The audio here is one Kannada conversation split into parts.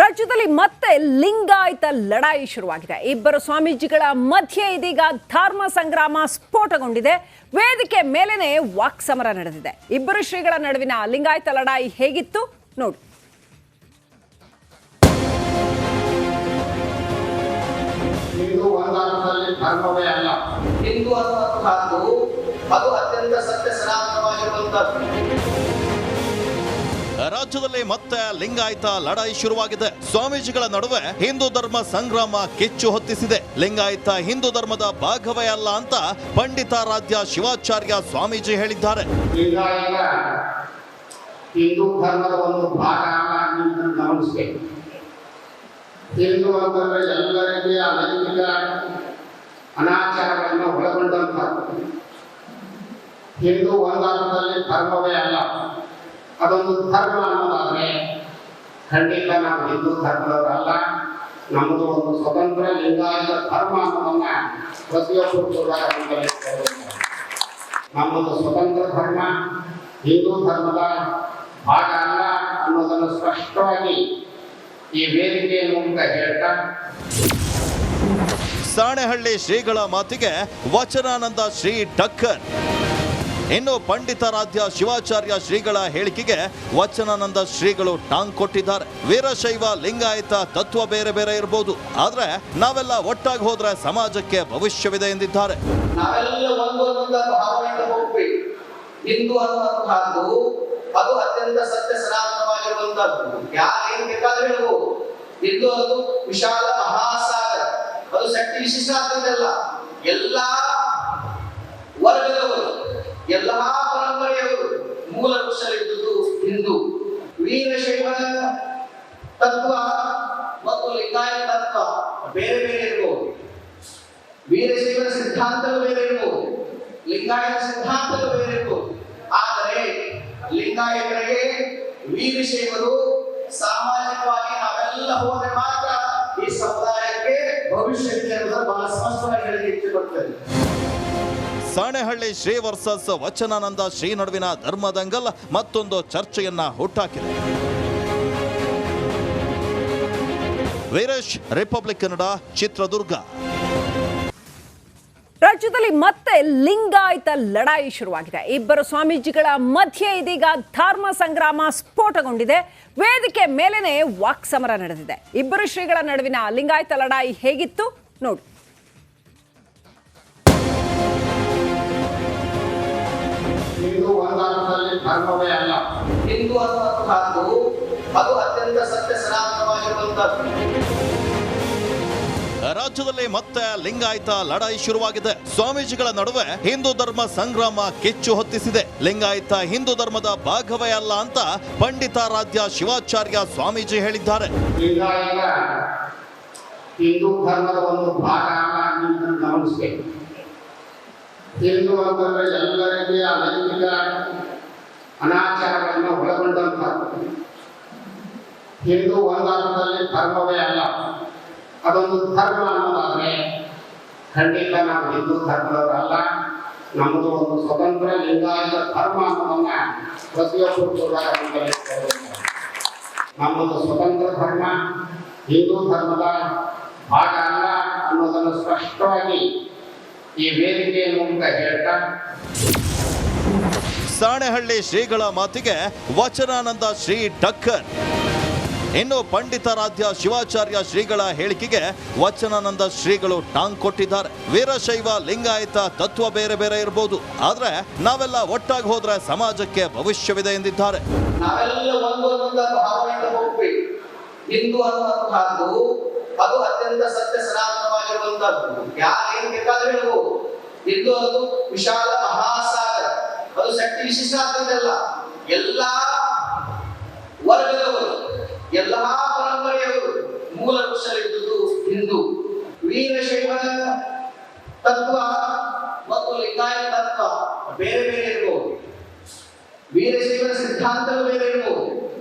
ರಾಜ್ಯದಲ್ಲಿ ಮತ್ತೆ ಲಿಂಗಾಯತ ಲಡಾಯಿ ಶುರುವಾಗಿದೆ. ಇಬ್ಬರು ಸ್ವಾಮೀಜಿಗಳ ಮಧ್ಯೆ ಇದೀಗ ಧರ್ಮ ಸಂಗ್ರಾಮ ಸ್ಫೋಟಗೊಂಡಿದೆ. ವೇದಿಕೆ ಮೇಲೇನೆ ವಾಕ್ಸಮರ ನಡೆದಿದೆ. ಇಬ್ಬರು ಶ್ರೀಗಳ ನಡುವಿನ ಲಿಂಗಾಯತ ಲಡಾಯಿ ಹೇಗಿತ್ತು ನೋಡಿ. ಹಿಂದೂ ಒಂದಾರ್ಥದಲ್ಲಿ ಧರ್ಮವೇ ಅಲ್ಲ. ಹಿಂದೂ ಅನ್ನುವಂತಹದ್ದು ಅದು ಅತ್ಯಂತ ಸತ್ಯ ಸನಾತನವಾಗಿರುವಂತಹದ್ದು. ರಾಜ್ಯದಲ್ಲಿ ಮತ್ತೆ ಲಿಂಗಾಯತ ಲಡಾಯಿ ಶುರುವಾಗಿದೆ. ಸ್ವಾಮೀಜಿಗಳ ನಡುವೆ ಹಿಂದೂ ಧರ್ಮ ಸಂಗ್ರಾಮ ಕಿಚ್ಚು ಹೊತ್ತಿಸಿದೆ. ಲಿಂಗಾಯತ ಹಿಂದೂ ಧರ್ಮದ ಭಾಗವೇ ಅಲ್ಲ ಅಂತ ಪಂಡಿತಾರಾಧ್ಯ ಶಿವಾಚಾರ್ಯ ಸ್ವಾಮೀಜಿ ಹೇಳಿದ್ದಾರೆ. ಲಿಂಗಾಯತ ಹಿಂದೂ ಧರ್ಮದ ಒಂದು ಭಾಗ ಅಲ್ಲ, ಗಮನಿಸಬೇಕು. ಹಿಂದೂ ಅಂತಂದ್ರೆ ಎಲ್ಲ ರೀತಿಯ ಲೈಂಗಿಕ ಅನಾಚಾರಗಳನ್ನು ಒಳಗೊಂಡಂತ ಹಿಂದೂ ಒಂದಾರ್ಥದಲ್ಲಿ ಧರ್ಮವೇ ಅಲ್ಲ. ಅದೊಂದು ಧರ್ಮ ಅನ್ನೋದಾದ್ರೆ ಖಂಡಿತ ನಾವು ಹಿಂದೂ ಧರ್ಮದವರಲ್ಲ. ನಮ್ಮದು ಒಂದು ಸ್ವತಂತ್ರ ಲಿಂಗಾಯತ ಧರ್ಮ ಅನ್ನೋದನ್ನ ಪ್ರತಿಯೊಬ್ಬರು ಕೂಡ ನಮ್ಮದು ಸ್ವತಂತ್ರ ಧರ್ಮ, ಹಿಂದೂ ಧರ್ಮದ ಭಾಗ ಅಲ್ಲ ಅನ್ನೋದನ್ನು ಸ್ಪಷ್ಟವಾಗಿ ಈ ವೇದಿಕೆಯ ಮೂಲಕ ಹೇಳ್ತಾ ಸಾಣೆಹಳ್ಳಿ ಶ್ರೀಗಳ ಮಾತಿಗೆ ವಚನಾನಂದ ಶ್ರೀ ಡಕ್ಕರ್. ಇನ್ನು ಪಂಡಿತಾರಾಧ್ಯ ಶಿವಾಚಾರ್ಯ ಶ್ರೀಗಳ ಹೇಳಿಕೆಗೆ ವಚನಾನಂದ ಶ್ರೀಗಳು ಟಾಂಗ್ ಕೊಟ್ಟಿದ್ದಾರೆ. ವೀರಶೈವ ಲಿಂಗಾಯತ ತತ್ವ ಬೇರೆ ಬೇರೆ ಇರಬಹುದು, ಆದ್ರೆ ನಾವೆಲ್ಲ ಒಟ್ಟಾಗಿ ಹೋದ್ರೆ ಸಮಾಜಕ್ಕೆ ಭವಿಷ್ಯವಿದೆ ಎಂದಿದ್ದಾರೆ. ನಾವೆಲ್ಲ ಒಂದು ಭಾವನೆಯಿಂದ ಹೋಗ್ಬೇಕು. ಹಿಂದೂ ಅನ್ನುವಂತಹದ್ದು ಅದು ಅತ್ಯಂತ ಸತ್ಯ ಸನಾತನವಾಗಿರುವಂತಹದ್ದು. ಯಾರೇನು ಬೇಕಾದ್ರೆ ಹೇಳ್ಬೋದು. ಹಿಂದೂ ಅದು ವಿಶಾಲ ಮಹಾಸಾಗರ, ಅದು ಶಕ್ತಿ ವಿಶಿಷ್ಟಾರ್ಥದಲ್ಲ. ಎಲ್ಲಾ ವರ್ಗದವರು, ಎಲ್ಲಾ ಪರಂಪರೆಯವರು ಮೂಲ ವೃಕ್ಷಲಿದ್ದುದು ಹಿಂದೂ. ವೀರಶೈವ ತತ್ವ ಮತ್ತು ಲಿಂಗಾಯತ ತತ್ವ ಬೇರೆ ಬೇರೆ ಇರಬಹುದು. ವೀರಶೈವರ ಸಿದ್ಧಾಂತಗಳು ಬೇರೆ ಇರಬಹುದು, ಲಿಂಗಾಯತ ಸಿದ್ಧಾಂತಗಳು ಬೇರೆ ಇರಬಹುದು. ಆದರೆ ಲಿಂಗಾಯತರಿಗೆ ವೀರಶೈವರು ಸಾಮಾಜಿಕವಾಗಿ ನಾವೆಲ್ಲ ಹೋದ್ರೆ ಮಾತ್ರ ಈ ಸಮುದಾಯಕ್ಕೆ ಭವಿಷ್ಯವಿದೆ ಅನ್ನೋದು ಬಹಳ ಸ್ಪಷ್ಟವಾಗಿ ಹೇಳಲಿಕ್ಕೆ ಇಷ್ಟಪಡ್ತೇನೆ. ಸಾಣೆಹಳ್ಳಿ ಶ್ರೀ ವರ್ಸಸ್ ವಚನಾನಂದ ಶ್ರೀ ನಡುವಿನ ಧರ್ಮದಂಗಲ್ ಮತ್ತೊಂದು ಚರ್ಚೆಯನ್ನ ಹುಟ್ಟಾಕಿದೆ. ವೀರೇಶ್, ರಿಪಬ್ಲಿಕ್ ಕನ್ನಡ, ಚಿತ್ರದುರ್ಗ. ರಾಜ್ಯದಲ್ಲಿ ಮತ್ತೆ ಲಿಂಗಾಯತ ಲಡಾಯಿ ಶುರುವಾಗಿದೆ. ಇಬ್ಬರು ಸ್ವಾಮೀಜಿಗಳ ಮಧ್ಯೆ ಇದೀಗ ಧರ್ಮ ಸಂಗ್ರಾಮ ಸ್ಫೋಟಗೊಂಡಿದೆ. ವೇದಿಕೆ ಮೇಲೇನೆ ವಾಕ್ಸಮರ ನಡೆದಿದೆ. ಇಬ್ಬರು ಶ್ರೀಗಳ ನಡುವಿನ ಲಿಂಗಾಯತ ಲಡಾಯಿ ಹೇಗಿತ್ತು ನೋಡಿ. ಹಿಂದೂ ಒಂದಾರ್ಥದಲ್ಲಿ ಧರ್ಮವೇ ಅಲ್ಲ. ಹಿಂದೂ ಅನ್ನುವಂತಹದ್ದು ಅದು ಅತ್ಯಂತ ಸತ್ಯ ಸನಾತನವಾಗಿರುವಂತಹದ್ದು. ರಾಜ್ಯದಲ್ಲಿ ಮತ್ತೆ ಲಿಂಗಾಯತ ಲಡಾಯಿ ಶುರುವಾಗಿದೆ. ಸ್ವಾಮೀಜಿಗಳ ನಡುವೆ ಹಿಂದೂ ಧರ್ಮ ಸಂಗ್ರಾಮ ಕಿಚ್ಚು ಹೊತ್ತಿಸಿದೆ. ಲಿಂಗಾಯತ ಹಿಂದೂ ಧರ್ಮದ ಭಾಗವೇ ಅಲ್ಲ ಅಂತ ಪಂಡಿತಾರಾಧ್ಯ ಶಿವಾಚಾರ್ಯ ಸ್ವಾಮೀಜಿ ಹೇಳಿದ್ದಾರೆ. ಲಿಂಗಾಯತ ಹಿಂದೂ ಧರ್ಮದ ಒಂದು ಭಾಗ ಅಲ್ಲ, ಗಮನಿಸಬೇಕು. ಹಿಂದೂ ಅಂತಂದ್ರೆ ಎಲ್ಲ ರೀತಿಯ ಲೈಂಗಿಕ ಅನಾಚಾರಗಳನ್ನು ಒಳಗೊಂಡಂತ ಹಿಂದೂ ಒಂದಾರ್ಥದಲ್ಲಿ ಧರ್ಮವೇ ಅಲ್ಲ. ಅದೊಂದು ಧರ್ಮ ಅನ್ನೋದಾದ್ರೆ ಖಂಡಿತ ನಾವು ಹಿಂದೂ ಧರ್ಮದವರಲ್ಲ. ನಮ್ಮದು ಒಂದು ಸ್ವತಂತ್ರ ಲಿಂಗಾಯತ ಧರ್ಮ ಅನ್ನೋದನ್ನ ಪ್ರತಿಯೊಬ್ಬರು ಕೂಡ ನಮ್ಮದು ಸ್ವತಂತ್ರ ಧರ್ಮ, ಹಿಂದೂ ಧರ್ಮದ ಭಾಗ ಅಲ್ಲ ಅನ್ನೋದನ್ನು ಸ್ಪಷ್ಟವಾಗಿ ಈ ವೇದಿಕೆಯ ಮೂಲಕ ಹೇಳ್ತಾ ಸಾಣೆಹಳ್ಳಿ ಶ್ರೀಗಳ ಮಾತಿಗೆ ವಚನಾನಂದ ಶ್ರೀ ಡಕ್ಕರ್. ಇನ್ನು ಪಂಡಿತಾರಾಧ್ಯ ಶಿವಾಚಾರ್ಯ ಶ್ರೀಗಳ ಹೇಳಿಕೆಗೆ ವಚನಾನಂದ ಶ್ರೀಗಳು ಟಾಂಗ್ ಕೊಟ್ಟಿದ್ದಾರೆ. ವೀರಶೈವ ಲಿಂಗಾಯತ ತತ್ವ ಬೇರೆ ಬೇರೆ ಇರಬಹುದು, ಆದ್ರೆ ನಾವೆಲ್ಲ ಒಟ್ಟಾಗಿ ಹೋದ್ರೆ ಸಮಾಜಕ್ಕೆ ಭವಿಷ್ಯವಿದೆ ಎಂದಿದ್ದಾರೆ. ನಾವೆಲ್ಲ ಒಂದು ಭಾವನೆಯಿಂದ ಹೋಗ್ಬೇಕು. ಹಿಂದೂ ಅನ್ನುವಂತಹದ್ದು ಅದು ಅತ್ಯಂತ ಸತ್ಯ ಸನಾತನವಾಗಿರುವಂತಹದ್ದು. ಯಾರೇನು ಬೇಕಾದ್ರೆ ಹೇಳ್ಬೋದು. ಹಿಂದೂ ಅದು ವಿಶಾಲ ಮಹಾಸಾಗರ, ಅದು ಶಕ್ತಿ ವಿಶಿಷ್ಟಾರ್ಥದಲ್ಲ. ಎಲ್ಲಾ ವರ್ಗದವರು, ಎಲ್ಲಾ ಪರಂಪರೆಯವರು ಮೂಲ ವೃಕ್ಷಲಿದ್ದುದು ಹಿಂದೂ. ವೀರಶೈವ ತತ್ವ ಮತ್ತು ಲಿಂಗಾಯತ ತತ್ವ ಬೇರೆ ಬೇರೆ ಇರಬಹುದು. ವೀರಶೈವರ ಸಿದ್ಧಾಂತಗಳು ಬೇರೆ ಇರಬಹುದು,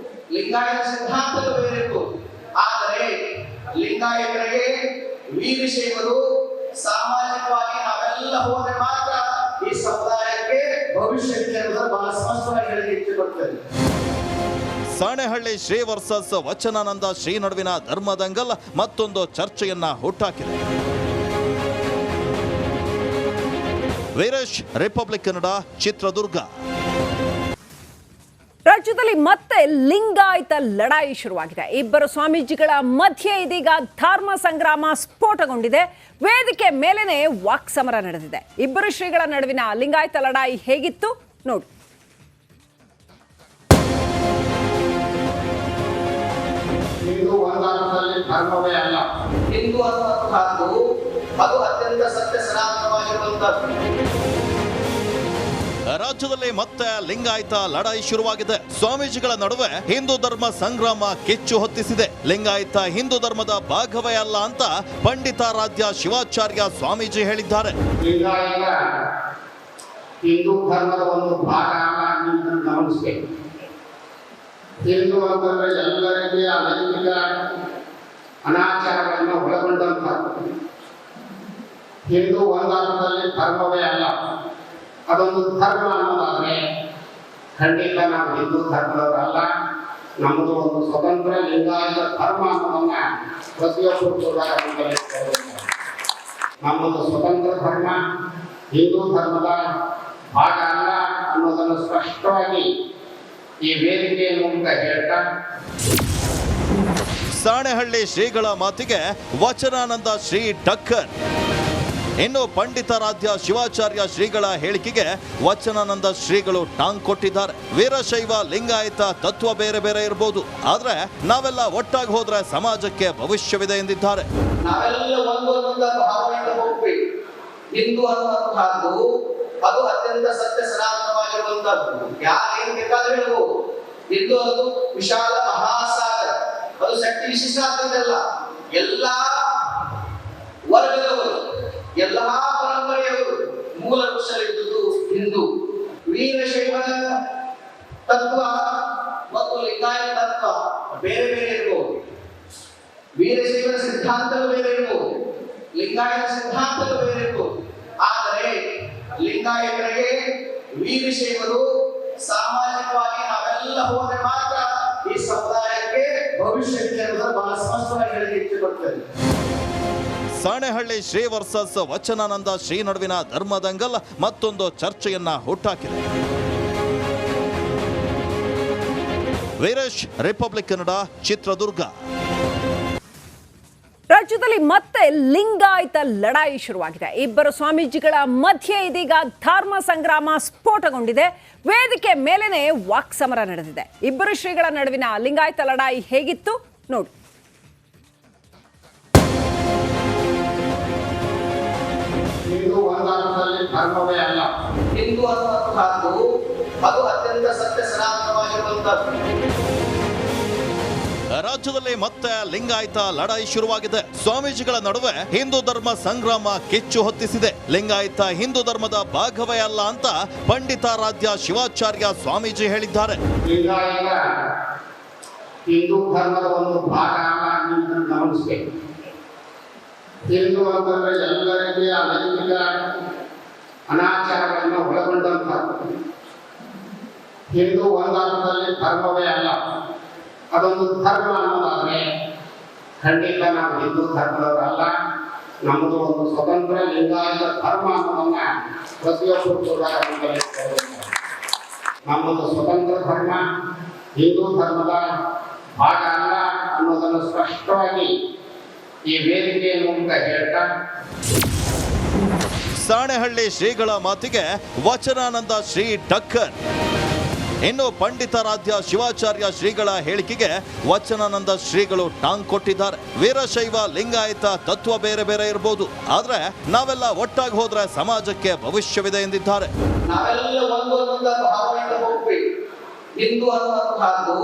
ಲಿಂಗಾಯತ ಸಿದ್ಧಾಂತಗಳು ಬೇರೆ ಇರಬಹುದು. ಆದರೆ ಲಿಂಗಾಯತರಿಗೆ ವೀರಶೈವರು ಸಾಮಾಜಿಕವಾಗಿ ನಾವೆಲ್ಲ ಹೋದ್ರೆ ಮಾತ್ರ ಈ ಸಮುದಾಯಕ್ಕೆ ಭವಿಷ್ಯವಿದೆ ಅನ್ನೋದು ಬಹಳ ಸ್ಪಷ್ಟವಾಗಿ ಹೇಳಲಿಕ್ಕೆ ಇಷ್ಟಪಡ್ತೇನೆ. ಸಾಣೆಹಳ್ಳಿ ಶ್ರೀ ವರ್ಸಸ್ ವಚನಾನಂದ ಶ್ರೀ ನಡುವಿನ ಧರ್ಮದಂಗಲ್ ಮತ್ತೊಂದು ಚರ್ಚೆಯನ್ನ ಹುಟ್ಟಾಕಿದೆ. ವೀರೇಶ್, ರಿಪಬ್ಲಿಕ್ ಕನ್ನಡ, ಚಿತ್ರದುರ್ಗ. ರಾಜ್ಯದಲ್ಲಿ ಮತ್ತೆ ಲಿಂಗಾಯತ ಲಡಾಯಿ ಶುರುವಾಗಿದೆ. ಇಬ್ಬರು ಸ್ವಾಮೀಜಿಗಳ ಮಧ್ಯೆ ಇದೀಗ ಧರ್ಮ ಸಂಗ್ರಾಮ ಸ್ಫೋಟಗೊಂಡಿದೆ. ವೇದಿಕೆ ಮೇಲೇನೆ ವಾಕ್ಸಮರ ನಡೆದಿದೆ. ಇಬ್ಬರು ಶ್ರೀಗಳ ನಡುವಿನ ಲಿಂಗಾಯತ ಲಡಾಯಿ ಹೇಗಿತ್ತು ನೋಡಿ. ಹಿಂದೂ ಒಂದಾರ್ಥದಲ್ಲಿ ಧರ್ಮವೇ ಅಲ್ಲ. ಹಿಂದೂ ಅನ್ನುವಂತಹದ್ದು ಅದು ಅತ್ಯಂತ ಸತ್ಯ ಸನಾತನವಾಗಿರುವಂತಹದ್ದು. ರಾಜ್ಯದಲ್ಲಿ ಮತ್ತೆ ಲಿಂಗಾಯತ ಲಡಾಯಿ ಶುರುವಾಗಿದೆ. ಸ್ವಾಮೀಜಿಗಳ ನಡುವೆ ಹಿಂದೂ ಧರ್ಮ ಸಂಗ್ರಾಮ ಕಿಚ್ಚು ಹೊತ್ತಿಸಿದೆ. ಲಿಂಗಾಯತ ಹಿಂದೂ ಧರ್ಮದ ಭಾಗವೇ ಅಲ್ಲ ಅಂತ ಪಂಡಿತಾರಾಧ್ಯ ಶಿವಾಚಾರ್ಯ ಸ್ವಾಮೀಜಿ ಹೇಳಿದ್ದಾರೆ. ಲಿಂಗಾಯತ ಹಿಂದೂ ಧರ್ಮದ ಒಂದು ಭಾಗ ಅಲ್ಲ ಅಂತ ಗಮನಿಸಬೇಕು. ಹಿಂದೂ ಅಂತಂದ್ರೆ ಎಲ್ಲ ರೀತಿಯ ಲೈಂಗಿಕ ಅನಾಚಾರಗಳನ್ನು ಒಳಗೊಂಡಂತ ಹಿಂದೂ ಒಂದಾರ್ಥದಲ್ಲಿ ಧರ್ಮವೇ ಅಲ್ಲ. ಅದೊಂದು ಧರ್ಮ ಅನ್ನೋದಾದ್ರೆ ಖಂಡಿತ ನಾವು ಹಿಂದೂ ಧರ್ಮದವರಲ್ಲ. ನಮ್ಮದು ಒಂದು ಸ್ವತಂತ್ರ ಲಿಂಗಾಯತ ಧರ್ಮ ಅನ್ನೋದನ್ನ ಪ್ರತಿಯೊಬ್ಬರು ಕೂಡ ನಮ್ಮದು ಸ್ವತಂತ್ರ ಧರ್ಮ, ಹಿಂದೂ ಧರ್ಮದ ಭಾಗ ಅಲ್ಲ ಅನ್ನೋದನ್ನು ಸ್ಪಷ್ಟವಾಗಿ ಈ ವೇದಿಕೆಯ ಮೂಲಕ ಹೇಳ್ತಾ ಸಾಣೆಹಳ್ಳಿ ಶ್ರೀಗಳ ಮಾತಿಗೆ ವಚನಾನಂದ ಶ್ರೀ ಟಕ್ಕರ್. ಇನ್ನು ಪಂಡಿತಾರಾಧ್ಯ ಶಿವಾಚಾರ್ಯ ಶ್ರೀಗಳ ಹೇಳಿಕೆಗೆ ವಚನಾನಂದ ಶ್ರೀಗಳು ಟಾಂಗ್ ಕೊಟ್ಟಿದ್ದಾರೆ. ವೀರಶೈವ ಲಿಂಗಾಯತ ತತ್ವ ಬೇರೆ ಬೇರೆ ಇರಬಹುದು, ಆದ್ರೆ ನಾವೆಲ್ಲ ಒಟ್ಟಾಗಿ ಹೋದ್ರೆ ಸಮಾಜಕ್ಕೆ ಭವಿಷ್ಯವಿದೆ ಎಂದಿದ್ದಾರೆ. ನಾವೆಲ್ಲ ಒಂದು ಭಾವನೆಯಿಂದ ಹೋಗ್ಬೇಕು. ಹಿಂದೂ ಅನ್ನುವಂತಹದ್ದು ಅದು ಅತ್ಯಂತ ಸತ್ಯ ಸನಾತನವಾಗಿರುವಂತಹದ್ದು. ಯಾರೇನು ಬೇಕಾದ್ರೆ ಹೇಳ್ಬೋದು. ಹಿಂದೂ ಅದು ವಿಶಾಲ ಮಹಾಸಾಗರ, ಅದು ಶಕ್ತಿ ವಿಶಿಷ್ಟಾರ್ಥದಲ್ಲ. ಎಲ್ಲಾ ವರ್ಗದವರು, ಎಲ್ಲಾ ಪರಂಪರೆಯವರು ಮೂಲ ವೃಕ್ಷಲಿದ್ದುದು ಹಿಂದೂ. ವೀರಶೈವ ತತ್ವ ಮತ್ತು ಲಿಂಗಾಯತ ತತ್ವ ಬೇರೆ ಬೇರೆ ಇರಬಹುದು. ವೀರಶೈವನ ಸಿದ್ಧಾಂತಗಳು ಬೇರೆ ಇರಬಹುದು, ಲಿಂಗಾಯತ ಸಿದ್ಧಾಂತಗಳು ಬೇರೆ ಇರಬಹುದು. ಆದರೆ ಲಿಂಗಾಯತರಿಗೆ ವೀರಶೈವರು ಸಾಮಾಜಿಕವಾಗಿ ನಾವೆಲ್ಲ ಹೋದರೆ ಮಾತ್ರ ಈ ಸಮುದಾಯಕ್ಕೆ ಭವಿಷ್ಯವಿದೆ ಅನ್ನೋದನ್ನು ಬಹಳ ಸ್ಪಷ್ಟವಾಗಿ ಹೇಳಲಿಕ್ಕೆ ಇಚ್ಛೆಪಡ್ತೇನೆ. ಸಾಣೆಹಳ್ಳಿ ಶ್ರೀ ವರ್ಸಸ್ ವಚನಾನಂದ ಶ್ರೀ ನಡುವಿನ ಧರ್ಮದಂಗಲ್ ಮತ್ತೊಂದು ಚರ್ಚೆಯನ್ನ ಹುಟ್ಟಾಕಿದೆ. ವೀರೇಶ್, ರಿಪಬ್ಲಿಕ್ ಕನ್ನಡ, ಚಿತ್ರದುರ್ಗ. ರಾಜ್ಯದಲ್ಲಿ ಮತ್ತೆ ಲಿಂಗಾಯತ ಲಡಾಯಿ ಶುರುವಾಗಿದೆ. ಇಬ್ಬರು ಸ್ವಾಮೀಜಿಗಳ ಮಧ್ಯೆ ಇದೀಗ ಧರ್ಮ ಸಂಗ್ರಾಮ ಸ್ಫೋಟಗೊಂಡಿದೆ. ವೇದಿಕೆ ಮೇಲೇನೆ ವಾಕ್ಸಮರ ನಡೆದಿದೆ. ಇಬ್ಬರು ಶ್ರೀಗಳ ನಡುವಿನ ಲಿಂಗಾಯತ ಲಡಾಯಿ ಹೇಗಿತ್ತು ನೋಡಿ. ಹಿಂದೂ ಒಂದಾರ್ಥದಲ್ಲಿ ಧರ್ಮವೇ ಅಲ್ಲ. ಹಿಂದೂ ಅನ್ನುವಂತಹದ್ದು ಅದು ಅತ್ಯಂತ ಸತ್ಯ ಸನಾತನವಾಗಿರುವಂತಹದ್ದು. ರಾಜ್ಯದಲ್ಲಿ ಮತ್ತೆ ಲಿಂಗಾಯತ ಲಡಾಯಿ ಶುರುವಾಗಿದೆ. ಸ್ವಾಮೀಜಿಗಳ ನಡುವೆ ಹಿಂದೂ ಧರ್ಮ ಸಂಗ್ರಾಮ ಕಿಚ್ಚು ಹೊತ್ತಿಸಿದೆ. ಲಿಂಗಾಯತ ಹಿಂದೂ ಧರ್ಮದ ಭಾಗವೇ ಅಲ್ಲ ಅಂತ ಪಂಡಿತಾರಾಧ್ಯ ಶಿವಾಚಾರ್ಯ ಸ್ವಾಮೀಜಿ ಹೇಳಿದ್ದಾರೆ. ಲಿಂಗಾಯತ ಹಿಂದೂ ಧರ್ಮದ ಒಂದು ಭಾಗ ಅಲ್ಲ ಅಂತ ಗಮನಿಸಬೇಕು. ಹಿಂದೂ ಅಂತಂದ್ರೆ ಎಲ್ಲ ರೀತಿಯ ಲೈಂಗಿಕ ಅನಾಚಾರಗಳನ್ನು ಒಳಗೊಂಡಂತ ಹಿಂದೂ ಒಂದಾರ್ಥದಲ್ಲಿ ಧರ್ಮವೇ ಅಲ್ಲ. ಅದೊಂದು ಧರ್ಮ ಅನ್ನೋದಾದ್ರೆ ಖಂಡಿತ ನಾವು ಹಿಂದೂ ಧರ್ಮದವರಲ್ಲ. ನಮ್ಮದು ಒಂದು ಸ್ವತಂತ್ರ ಲಿಂಗಾಯತ ಧರ್ಮ ಅನ್ನೋದನ್ನ ಪ್ರತಿಯೊಬ್ಬರು ಕೂಡ ನಮ್ಮದು ಸ್ವತಂತ್ರ ಧರ್ಮ, ಹಿಂದೂ ಧರ್ಮದ ಭಾಗ ಅಲ್ಲ ಅನ್ನೋದನ್ನು ಸ್ಪಷ್ಟವಾಗಿ ಈ ವೇದಿಕೆಯ ಮೂಲಕ ಹೇಳ್ತಾ ಸಾಣೆಹಳ್ಳಿ ಶ್ರೀಗಳ ಮಾತಿಗೆ ವಚನಾನಂದ ಶ್ರೀ ಟಕ್ಕರ್. ಇನ್ನು ಪಂಡಿತಾರಾಧ್ಯ ಶಿವಾಚಾರ್ಯ ಶ್ರೀಗಳ ಹೇಳಿಕೆಗೆ ವಚನಾನಂದ ಶ್ರೀಗಳು ಟಾಂಗ್ ಕೊಟ್ಟಿದ್ದಾರೆ. ವೀರಶೈವ ಲಿಂಗಾಯತ ತತ್ವ ಬೇರೆ ಬೇರೆ ಇರಬಹುದು, ಆದ್ರೆ ನಾವೆಲ್ಲ ಒಟ್ಟಾಗಿ ಹೋದ್ರೆ ಸಮಾಜಕ್ಕೆ ಭವಿಷ್ಯವಿದೆ ಎಂದಿದ್ದಾರೆ. ನಾವೆಲ್ಲ ಒಂದು ಭಾವನೆಯಿಂದ ಹೋಗ್ಬೇಕು. ಹಿಂದೂ ಅನ್ನುವಂತಹದ್ದು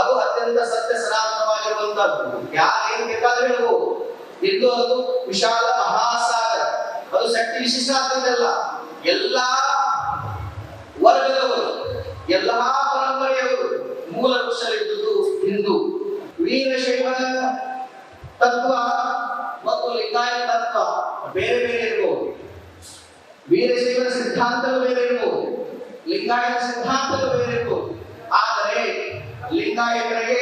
ಅದು ಅತ್ಯಂತ ಸತ್ಯ ಸನಾತನವಾಗಿರುವಂತಹದ್ದು. ಯಾರೇನು ಬೇಕಾದ್ರೆ ಹೇಳ್ಬೋದು. ಹಿಂದೂ ಅದು ವಿಶಾಲ ಮಹಾಸಾಗರ, ಅದು ಶಕ್ತಿ ವಿಶಿಷ್ಟಾರ್ಥದಲ್ಲ. ಎಲ್ಲಾ ವರ್ಗದವರು, ಎಲ್ಲಾ ಪರಂಪರೆಯವರು ಮೂಲ ವೃಕ್ಷಲಿದ್ದುದು ಹಿಂದೂ. ವೀರಶೈವ ತತ್ವ ಮತ್ತು ಲಿಂಗಾಯತ ತತ್ವ ಬೇರೆ ಬೇರೆ ಇರಬಹುದು. ವೀರಶೈವನ ಸಿದ್ಧಾಂತಗಳು ಬೇರೆ ಇರಬಹುದು, ಲಿಂಗಾಯತ ಸಿದ್ಧಾಂತಗಳು ಬೇರೆ ಇರಬಹುದು. ಆದರೆ ಲಿಂಗಾಯತರಿಗೆ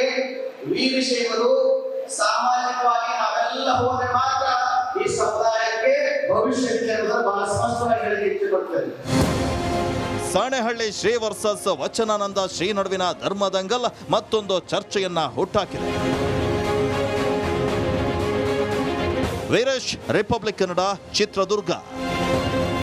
ವೀರಶೈವರು ಸಾಮಾಜಿಕವಾಗಿ ನಾವೆಲ್ಲ ಹೋದ್ರೆ ಮಾತ್ರ ಈ ಸಮುದಾಯಕ್ಕೆ ಭವಿಷ್ಯವಿದೆ ಅನ್ನೋದು ಬಹಳ ಸ್ಪಷ್ಟವಾಗಿ ಹೇಳಲಿಕ್ಕೆ ಇಷ್ಟಪಡ್ತೇನೆ. ಸಾಣೆಹಳ್ಳಿ ಶ್ರೀ ವರ್ಸಸ್ ವಚನಾನಂದ ಶ್ರೀ ನಡುವಿನ ಧರ್ಮದಂಗಲ್ ಮತ್ತೊಂದು ಚರ್ಚೆಯನ್ನ ಹುಟ್ಟಾಕಿದೆ. ವೀರೇಶ್, ರಿಪಬ್ಲಿಕ್ ಕನ್ನಡ, ಚಿತ್ರದುರ್ಗ.